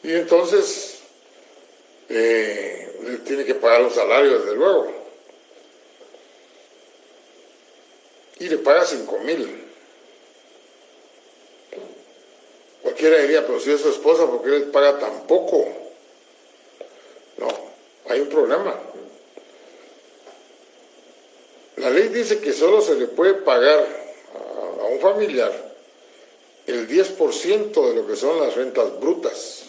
y entonces le tiene que pagar un salario, desde luego, y le paga 5,000. Cualquiera diría, pero si es su esposa, ¿por qué le paga tan poco? No, hay un problema. La ley dice que solo se le puede pagar a un familiar el 10% de lo que son las rentas brutas.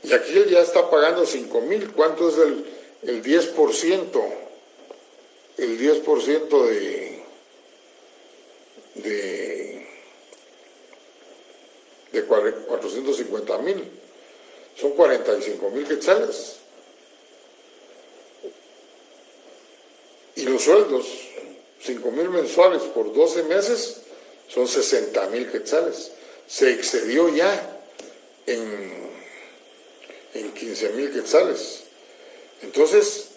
Y aquí él ya está pagando 5,000. ¿Cuánto es el 10%? El 10% de 450,000. Son 45,000 quetzales. Y los sueldos, 5,000 mensuales por 12 meses, son 60,000 quetzales. Se excedió ya en 15,000 quetzales. Entonces,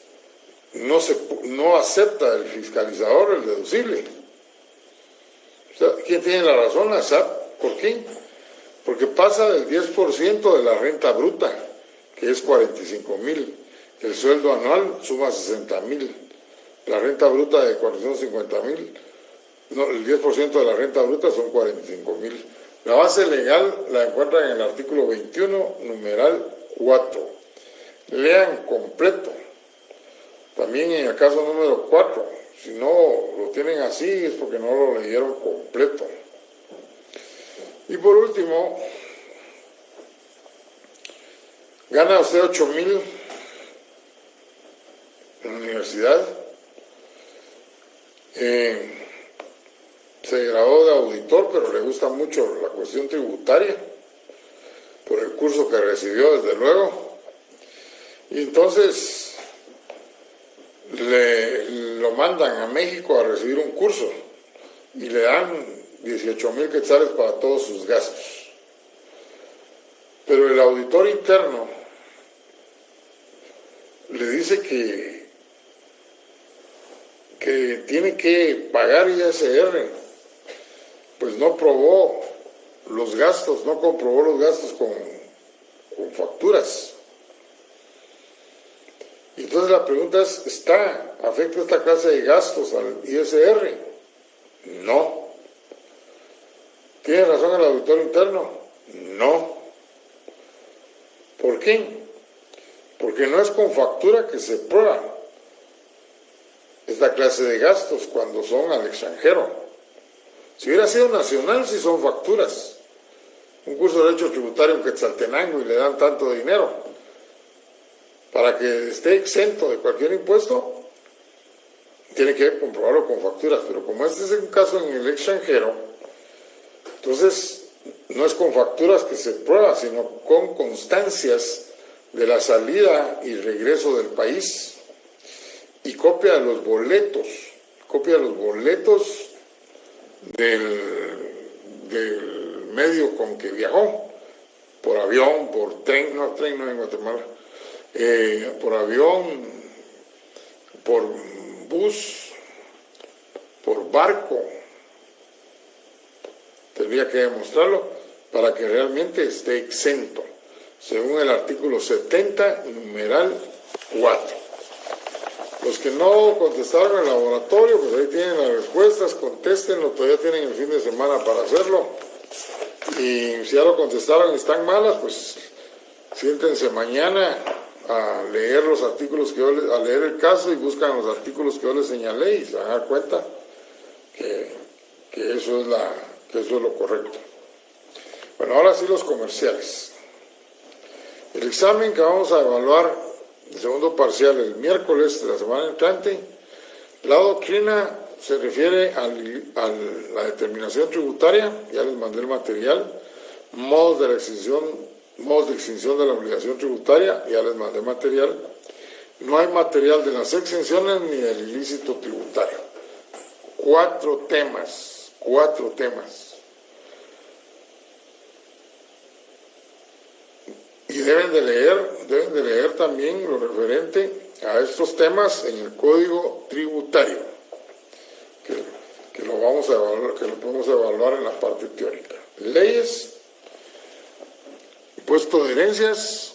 no acepta el fiscalizador el deducible. O sea, ¿quién tiene la razón? La SAT. ¿Por qué? Porque pasa del 10% de la renta bruta, que es 45,000. El sueldo anual suma 60,000. La renta bruta de 450,000, no, el 10% de la renta bruta son 45,000. La base legal la encuentran en el artículo 21, numeral 4. Lean completo. También en el caso número 4, si no lo tienen así es porque no lo leyeron completo. Y por último, gana usted 8,000 en la universidad, se graduó de auditor, pero le gusta mucho la cuestión tributaria, por el curso que recibió desde luego, y entonces lo mandan a México a recibir un curso, y le dan 18,000 quetzales para todos sus gastos. Pero el auditor interno le dice que tiene que pagar ISR, pues no probó los gastos, no comprobó los gastos con facturas. Y entonces la pregunta es, ¿afecta esta clase de gastos al ISR? No. ¿Tiene razón el auditor interno? No. ¿Por qué? Porque no es con factura que se prueba esta clase de gastos cuando son al extranjero. Si hubiera sido nacional, sí son facturas. Un curso de derecho tributario en Quetzaltenango y le dan tanto dinero para que esté exento de cualquier impuesto, tiene que comprobarlo con facturas. Pero como este es un caso en el extranjero, entonces no es con facturas que se prueba, sino con constancias de la salida y regreso del país y copia de los boletos del medio con que viajó, por avión, por tren, no en Guatemala, por avión, por bus, por barco. Tendría que demostrarlo para que realmente esté exento, según el artículo 70, numeral 4. Los que no contestaron en el laboratorio, pues ahí tienen las respuestas, contéstenlo, todavía tienen el fin de semana para hacerlo. Y si ya lo contestaron y están malas, pues siéntense mañana a leer los artículos a leer el caso y buscan los artículos que yo les señalé y se van a dar cuenta que eso es lo correcto. Bueno, ahora sí los comerciales. El examen que vamos a evaluar, el segundo parcial, el miércoles de la semana entrante, la doctrina se refiere a la determinación tributaria, ya les mandé el material, modos de extinción de la obligación tributaria, ya les mandé material. No hay material de las exenciones ni del ilícito tributario. 4 temas. Y deben de leer también lo referente a estos temas en el Código Tributario, que lo vamos a evaluar, que lo podemos evaluar en la parte teórica. Leyes, impuesto de herencias,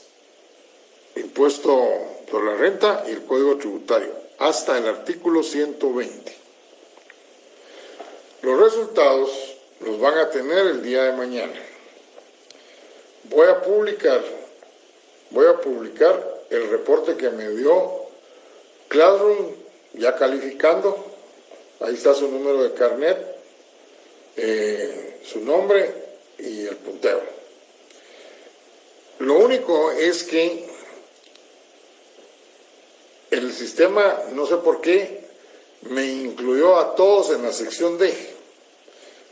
impuesto por la renta y el Código Tributario, hasta el artículo 120. Los resultados los van a tener el día de mañana. Voy a publicar el reporte que me dio Classroom, ya calificando. Ahí está su número de carnet, su nombre y el punteo. Lo único es que el sistema, no sé por qué, me incluyó a todos en la sección D,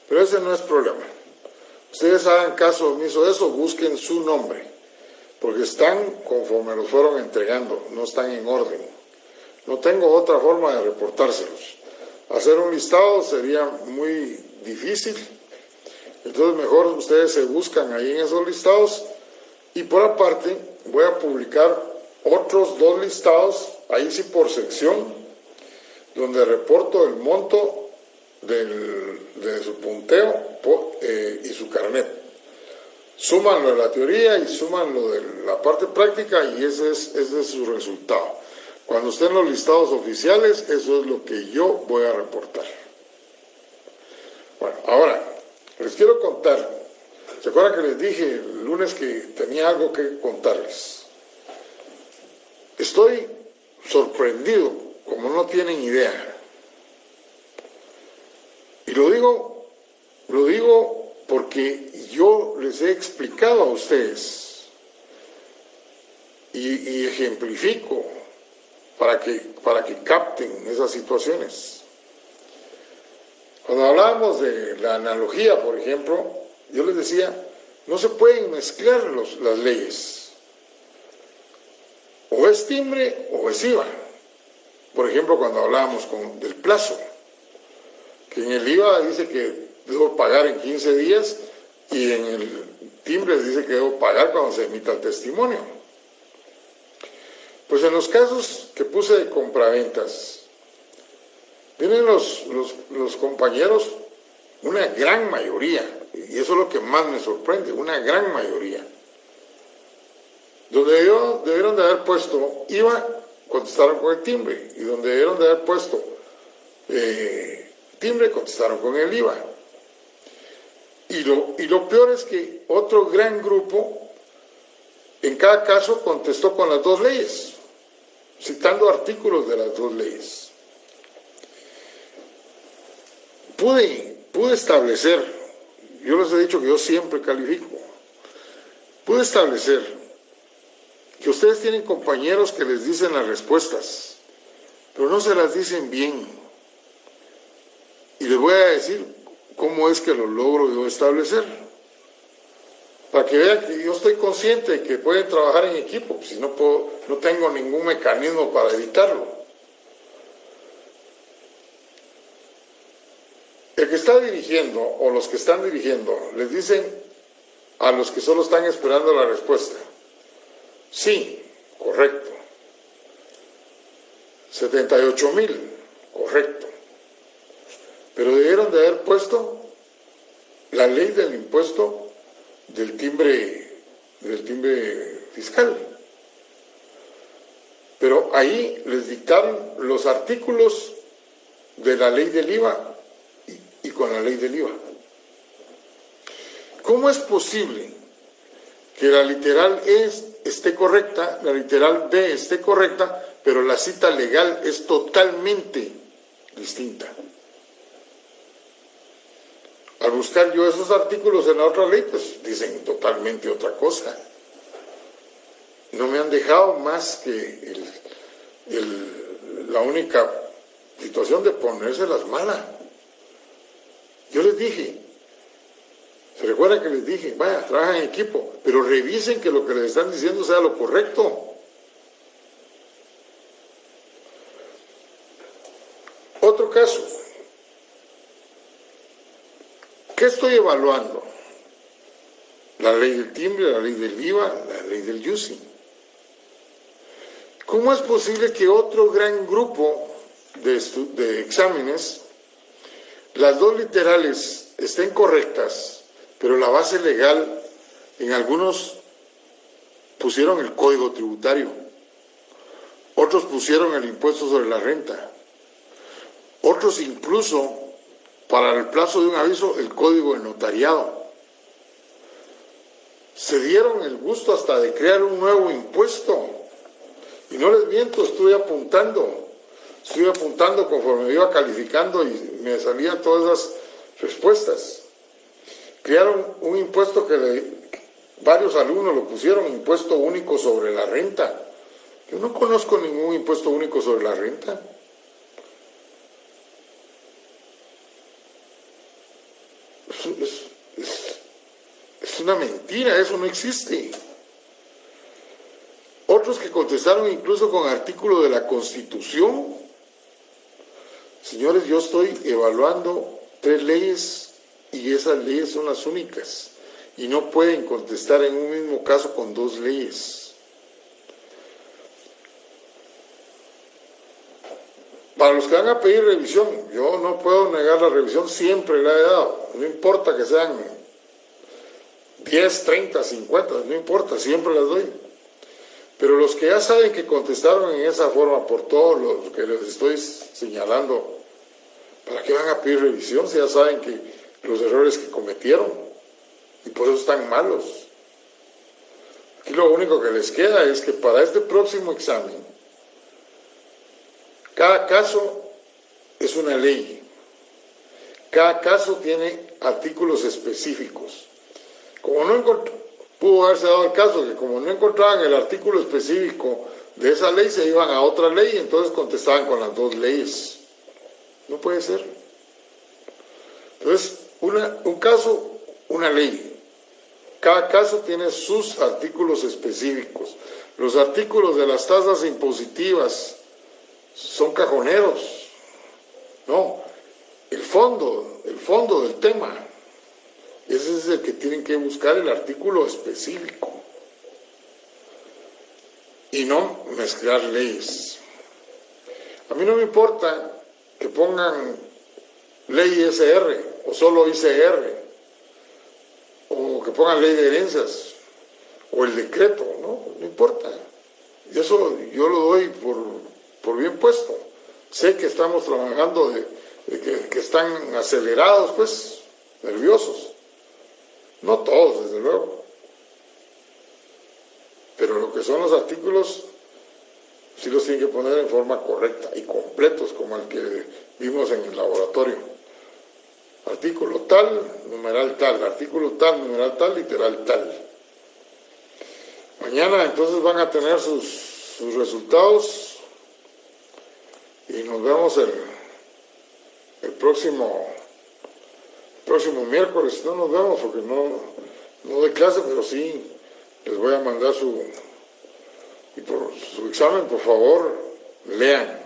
pero ese no es problema. Ustedes hagan caso omiso de eso, busquen su nombre, porque están conforme los fueron entregando, no están en orden. No tengo otra forma de reportárselos. Hacer un listado sería muy difícil, entonces mejor ustedes se buscan ahí en esos listados, y por aparte voy a publicar otros 2 listados ahí sí por sección, donde reporto el monto de su punteo y su carnet. Suman lo de la teoría y suman lo de la parte práctica y ese es su resultado. Cuando estén los listados oficiales, eso es lo que yo voy a reportar. Bueno, ahora, les quiero contar. ¿Se acuerdan que les dije el lunes que tenía algo que contarles? Estoy sorprendido, como no tienen idea. Y lo digo porque yo les he explicado a ustedes y ejemplifico para que capten esas situaciones. Cuando hablábamos de la analogía, por ejemplo, yo les decía, no se pueden mezclar las leyes. O es timbre o es IVA. Por ejemplo, cuando hablábamos del plazo, que en el IVA dice que debo pagar en 15 días y en el timbre dice que debo pagar cuando se emita el testimonio. Pues en los casos que puse de compraventas, vienen los compañeros, una gran mayoría, y eso es lo que más me sorprende, una gran mayoría. Donde debieron de haber puesto IVA, contestaron con el timbre, y donde debieron de haber puesto timbre, contestaron con el IVA. Y lo peor es que otro gran grupo, en cada caso, contestó con las dos leyes, citando artículos de las dos leyes. Pude establecer, yo les he dicho que yo siempre califico, pude establecer que ustedes tienen compañeros que les dicen las respuestas, pero no se las dicen bien. Y les voy a decir cómo es que lo logro yo establecer. Para que vean que yo estoy consciente de que pueden trabajar en equipo, si no tengo ningún mecanismo para evitarlo. El que está dirigiendo o los que están dirigiendo les dicen a los que solo están esperando la respuesta: sí, correcto. 78,000, correcto. Pero debieron de haber puesto la ley del impuesto del timbre fiscal. Pero ahí les dictaron los artículos de la ley del IVA y con la ley del IVA. ¿Cómo es posible que la literal esté correcta, la literal B esté correcta, pero la cita legal es totalmente distinta? Al buscar yo esos artículos en la otra ley, pues dicen totalmente otra cosa. No me han dejado más que la única situación de ponerse las malas. Yo les dije, ¿se recuerdan que les dije? Vaya, trabajan en equipo, pero revisen que lo que les están diciendo sea lo correcto. Otro caso. ¿Qué estoy evaluando? La ley del timbre, la ley del IVA, la ley del UCI. ¿Cómo es posible que otro gran grupo de exámenes, las dos literales estén correctas, pero la base legal, en algunos pusieron el código tributario, otros pusieron el impuesto sobre la renta, otros incluso, para el plazo de un aviso, el código de notariado? Se dieron el gusto hasta de crear un nuevo impuesto. Y no les miento, estuve apuntando conforme me iba calificando y me salían todas esas respuestas. Crearon un impuesto que varios alumnos lo pusieron, impuesto único sobre la renta. Yo no conozco ningún impuesto único sobre la renta. Es una mentira, eso no existe. Otros que contestaron incluso con artículo de la Constitución. Señores, yo estoy evaluando 3 leyes y esas leyes son las únicas. Y no pueden contestar en un mismo caso con 2 leyes. para los que van a pedir revisión, yo no puedo negar la revisión, siempre la he dado, no importa que sean 10, 30, 50, no importa, siempre las doy. Pero los que ya saben que contestaron en esa forma por todo lo que les estoy señalando, ¿para qué van a pedir revisión si ya saben que los errores que cometieron y por eso están malos? Aquí lo único que les queda es que para este próximo examen, cada caso es una ley, cada caso tiene artículos específicos. Como no pudo haberse dado el caso que como no encontraban el artículo específico de esa ley, se iban a otra ley y entonces contestaban con las dos leyes. No puede ser. Entonces, un caso, una ley. Cada caso tiene sus artículos específicos. Los artículos de las tasas impositivas son cajoneros. No, el fondo del tema. Ese es el que tienen que buscar, el artículo específico. Y no mezclar leyes. A mí no me importa que pongan ley ISR o solo ICR, o que pongan ley de herencias o el decreto, no importa. Y eso yo lo doy por bien puesto. Sé que estamos trabajando que están acelerados, pues, nerviosos. No todos, desde luego. Pero lo que son los artículos, sí los tienen que poner en forma correcta y completos, como el que vimos en el laboratorio. Artículo tal, numeral tal, artículo tal, numeral tal, literal tal. Mañana entonces van a tener sus resultados y nos vemos el próximo miércoles. No nos vemos porque no doy clase, pero sí les voy a mandar su examen. Por favor, lean.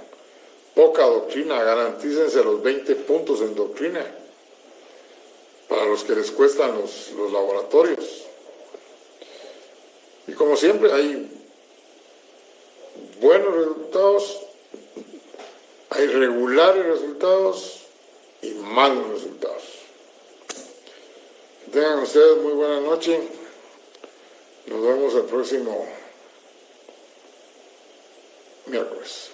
Poca doctrina, garantícense los 20 puntos en doctrina para los que les cuestan los laboratorios. Y como siempre, hay buenos resultados, hay regulares resultados y malos resultados. Que tengan ustedes muy buena noche. Nos vemos el próximo miércoles.